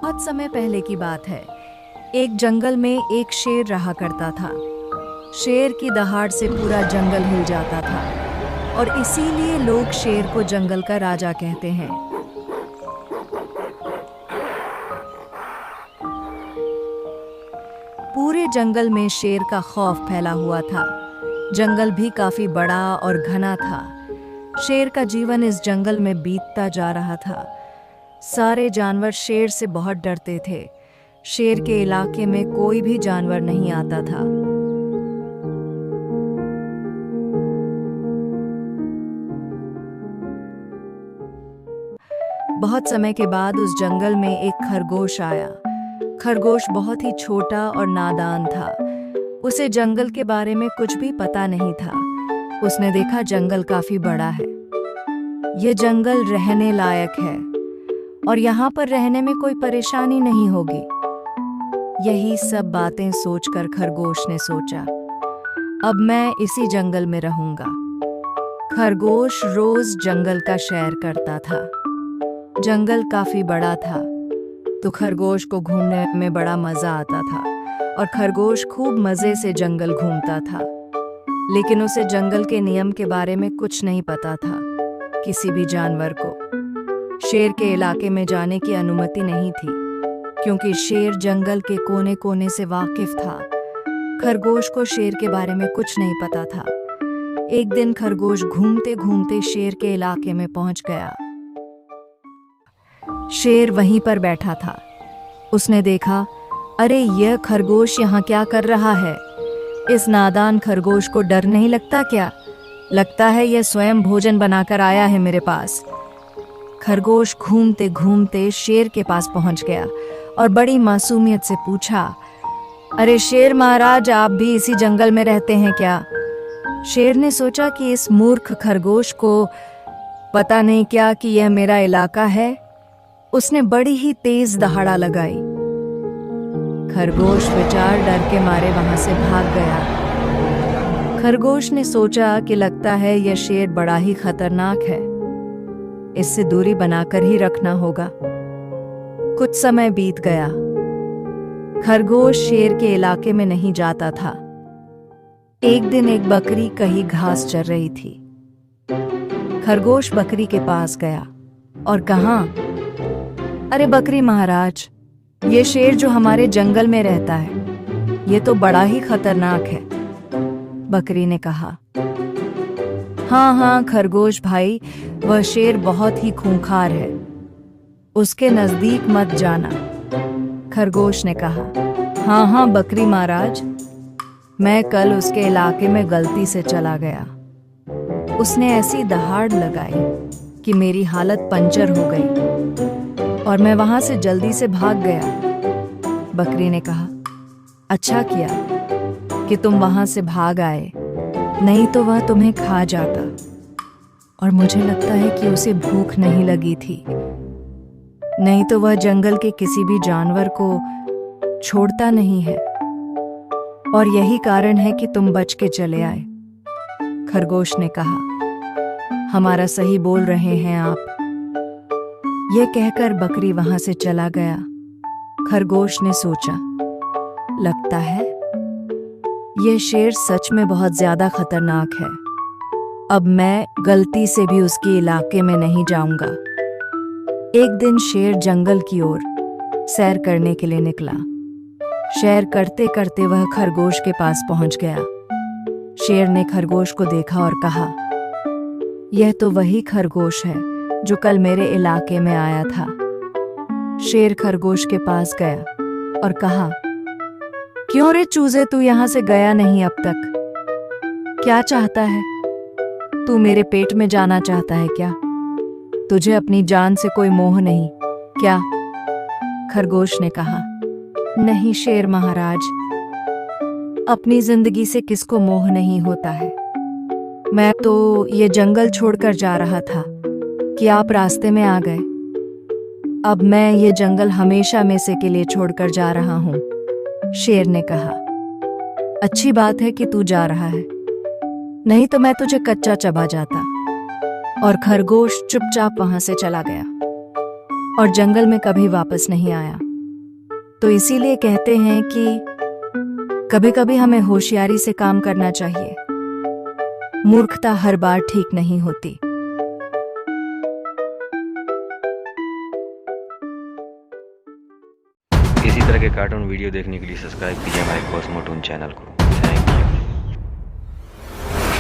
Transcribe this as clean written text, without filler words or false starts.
बहुत समय पहले की बात है। एक जंगल में एक शेर रहा करता था। शेर की दहाड़ से पूरा जंगल हिल जाता था और इसीलिए लोग शेर को जंगल का राजा कहते हैं। पूरे जंगल में शेर का खौफ फैला हुआ था। जंगल भी काफी बड़ा और घना था। शेर का जीवन इस जंगल में बीतता जा रहा था। सारे जानवर शेर से बहुत डरते थे। शेर के इलाके में कोई भी जानवर नहीं आता था। बहुत समय के बाद उस जंगल में एक खरगोश आया। खरगोश बहुत ही छोटा और नादान था। उसे जंगल के बारे में कुछ भी पता नहीं था। उसने देखा जंगल काफी बड़ा है। यह जंगल रहने लायक है और यहाँ पर रहने में कोई परेशानी नहीं होगी। यही सब बातें सोचकर खरगोश ने सोचा, अब मैं इसी जंगल में रहूंगा। खरगोश रोज जंगल का सैर करता था। जंगल काफी बड़ा था तो खरगोश को घूमने में बड़ा मजा आता था और खरगोश खूब मजे से जंगल घूमता था। लेकिन उसे जंगल के नियम के बारे में कुछ नहीं पता था। किसी भी जानवर को शेर के इलाके में जाने की अनुमति नहीं थी, क्योंकि शेर जंगल के कोने कोने से वाकिफ था। खरगोश को शेर के बारे में कुछ नहीं पता था। एक दिन खरगोश घूमते घूमते शेर के इलाके में पहुंच गया। शेर वहीं पर बैठा था। उसने देखा, अरे यह खरगोश यहाँ क्या कर रहा है? इस नादान खरगोश को डर नहीं लगता क्या? लगता है यह स्वयं भोजन बनाकर आया है मेरे पास। खरगोश घूमते घूमते शेर के पास पहुंच गया और बड़ी मासूमियत से पूछा, अरे शेर महाराज, आप भी इसी जंगल में रहते हैं क्या? शेर ने सोचा कि इस मूर्ख खरगोश को पता नहीं क्या कि यह मेरा इलाका है। उसने बड़ी ही तेज दहाड़ा लगाई। खरगोश बेचारा डर के मारे वहां से भाग गया। खरगोश ने सोचा कि लगता है यह शेर बड़ा ही खतरनाक है, इससे दूरी बनाकर ही रखना होगा। कुछ समय बीत गया। खरगोश शेर के इलाके में नहीं जाता था। एक दिन एक बकरी कहीं घास चर रही थी। खरगोश बकरी के पास गया और कहा, अरे बकरी महाराज, ये शेर जो हमारे जंगल में रहता है, ये तो बड़ा ही खतरनाक है। बकरी ने कहा, हाँ हाँ खरगोश भाई, वह शेर बहुत ही खूंखार है, उसके नजदीक मत जाना। खरगोश ने कहा, हाँ हाँ बकरी महाराज, मैं कल उसके इलाके में गलती से चला गया। उसने ऐसी दहाड़ लगाई कि मेरी हालत पंचर हो गई और मैं वहां से जल्दी से भाग गया। बकरी ने कहा, अच्छा किया कि तुम वहां से भाग आए, नहीं तो वह तुम्हें खा जाता। और मुझे लगता है कि उसे भूख नहीं लगी थी, नहीं तो वह जंगल के किसी भी जानवर को छोड़ता नहीं है। और यही कारण है कि तुम बच के चले आए। खरगोश ने कहा, हमारा सही बोल रहे हैं आप। यह कहकर बकरी वहां से चला गया। खरगोश ने सोचा, लगता है यह शेर सच में बहुत ज्यादा खतरनाक है। अब मैं गलती से भी उसके इलाके में नहीं जाऊंगा। एक दिन शेर जंगल की ओर सैर करने के लिए निकला। सैर करते करते वह खरगोश के पास पहुंच गया। शेर ने खरगोश को देखा और कहा, यह तो वही खरगोश है जो कल मेरे इलाके में आया था। शेर खरगोश के पास गया और कहा, क्यों रे चूजे, तू यहां से गया नहीं अब तक? क्या चाहता है? तू मेरे पेट में जाना चाहता है क्या? तुझे अपनी जान से कोई मोह नहीं क्या? खरगोश ने कहा, नहीं शेर महाराज, अपनी जिंदगी से किसको मोह नहीं होता है। मैं तो ये जंगल छोड़कर जा रहा था कि आप रास्ते में आ गए। अब मैं ये जंगल हमेशा में से के लिए छोड़कर जा रहा हूँ। शेर ने कहा, अच्छी बात है कि तू जा रहा है, नहीं तो मैं तुझे कच्चा चबा जाता। और खरगोश चुपचाप वहां से चला गया और जंगल में कभी वापस नहीं आया। तो इसीलिए कहते हैं कि कभी कभी हमें होशियारी से काम करना चाहिए। मूर्खता हर बार ठीक नहीं होती। इसी तरह के कार्टून वीडियो देखने के लिए सब्सक्राइब कीजिए हमारे कॉस्मोटून चैनल को।